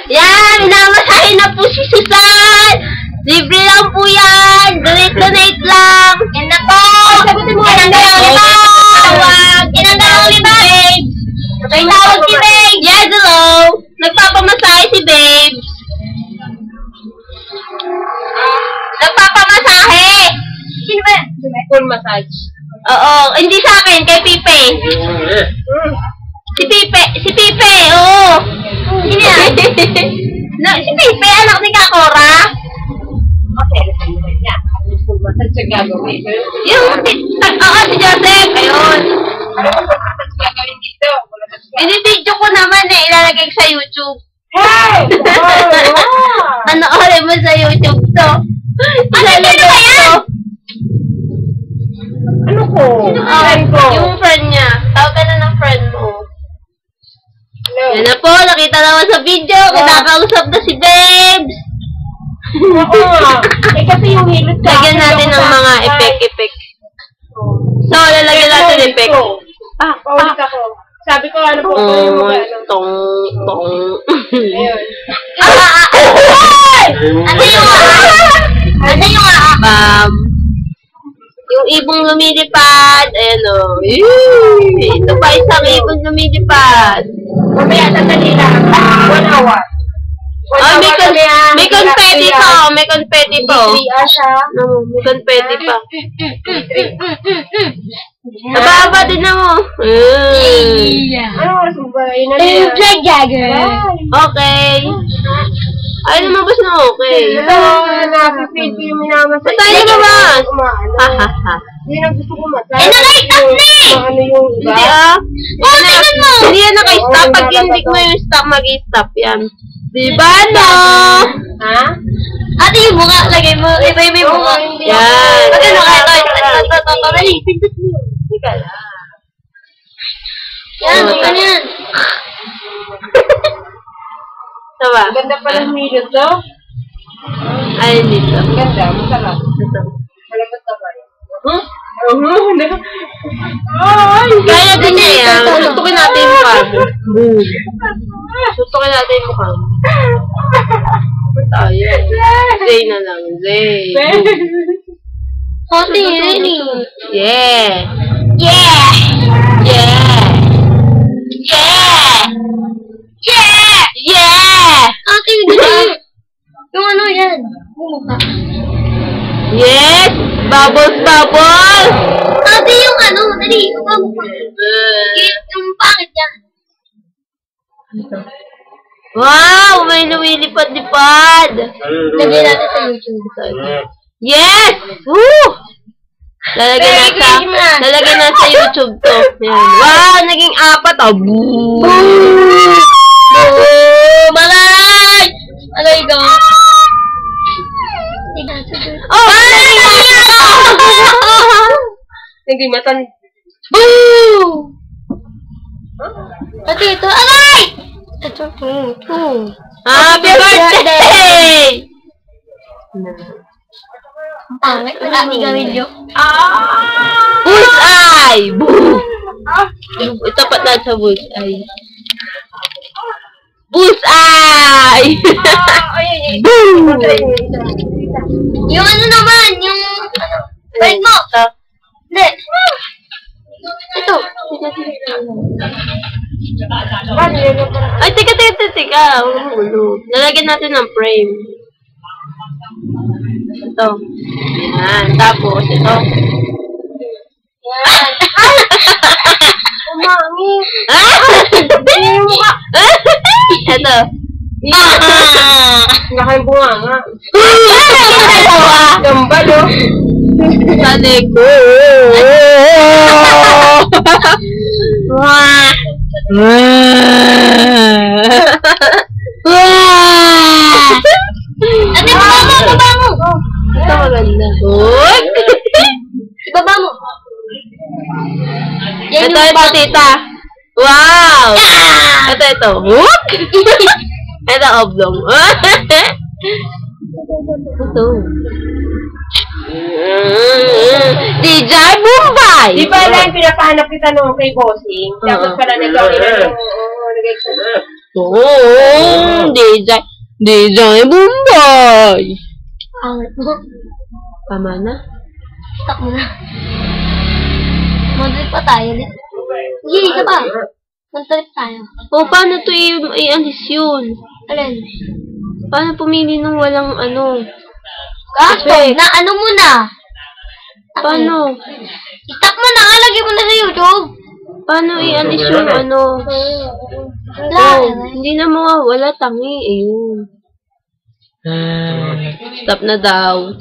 Yan, minamasahe na po si Susan. Libre lang po yan. Donate lang. Yan na po. Sagutin mo. Yan na lang ulit. Yan na lang ulit, babes. May tawag si Babes. Yes, hello. Nagpapamasahe si Babes. Nagpapamasahe. Sino ba? Full massage. Oo, hindi sa akin, kay Pipe. Si Pipe, oo. Sino yan? No, si Pipe, anak ni Kakora. Okay, yan. Full massage siya gagawin. Yung, oo, si Joseph, ayun. Ano yung massage gagawin dito? Binibidyo ko naman eh, ilalagay sa YouTube. Hey! Ano oras mo sa YouTube to? Ilalagay ko. Ano ko? Friend ko. Yung friend niya. Tawag ka na ng friend mo. Yan na po, nakita naman sa video. Kinakausap na si Babes. Oo nga. Eh kasi yung hilot sa Lagyan natin ng mga effect. So, lalagyan natin effect. Paulit ako. Sabi ko, ano po yung mga Tong. Ayun. Ano yung yung ibong lumilipad. Ayan o. Ito pa isang ibong lumilipad. Mamaya, sandali lang. 1 hour. Oh, may confetti pa. May confetti pa. May confetti pa. Nababa din na mo. Ano oras mo ba? Flag Jagger. Okay. Ay, lumabas na okay. Ito, napipid ko yung minamasay. Ba't tayo lumabas? Hahaha. Hindi na gusto ko masay. Eh, naka-stop na eh! Ano yung iba? Hindi ah. Oh, tingnan mo! Hindi yan naka-stop. Pag hindi mo yung stop, mag-stop yan. Diba, no? Ha? Ate, yung mukha. Lagay mo. Iba yung mukha. Yan. Pag ano kayo? Pindot mo yun. Teka lang. Yan, ganyan. Diba? Ganda pala ng milot to. Ay, dito. Ganda, masarap. Ito. Malapot na ba yun? Huh? Ay! Kaya din niya yan. Tutukin natin yung mukha. Boom. Tutukin natin yung mukha. Ba't tayo? Zay na lang. Zay. Hoti, Lenny. Yeah. Yeah. Yeah. Yeah. Yeah. Yeah. Ate, dali. Yung ano yan? Yes. Bubbles, bubbles. Ate, yung ano, dali. Yung yung pangit yan. Wow, may lumilipad-lipad. Lagyan natin sa YouTube. Yes! Woo! Lalagyan na sa YouTube to. Yan. Wow, naging 4. Oh. Boom! Boom! Malay! Alay ka. Oh! Hindi matan. Boom! Pati ito. Alay! Ito. Happy birthday! Ang pangit. Wala ni Garillo. Bullseye! Boom! Ito pa na sa bullseye. Bullseye! Boom! Yung ano naman, yung ano, balik mo! Hindi. Ito. Ay, teka. Lalagyan natin ng frame. Ito. Yan. Tapos, ito. Yan. Umami. Ito. Nakain bunga nga. Gambal, oh. Sali ko. Ano baba mo? Ito maganda. Baba mo. Ito, tita. Wow! Ito. Whoop! Ito, oblong. Ito. DJ Mumbai! Di ba lang pinapahanap kita noong kay Bossing? Tapos pala nagawin na Oh, Design Bombay. Angat mo. Tama na. Stop mo na. Mag-trip pa tayo ulit. Sige, isa pa. Mag-trip tayo. O, paano to i-alis yun? Alin? Paano pumili nung walang ano? Gasto na, ano mo na? Paano? Stop mo na, lagay mo na sa YouTube. Paano i-alis yung ano? Wala. Hindi na mawawala, tangi. Ayun. Stop na daw.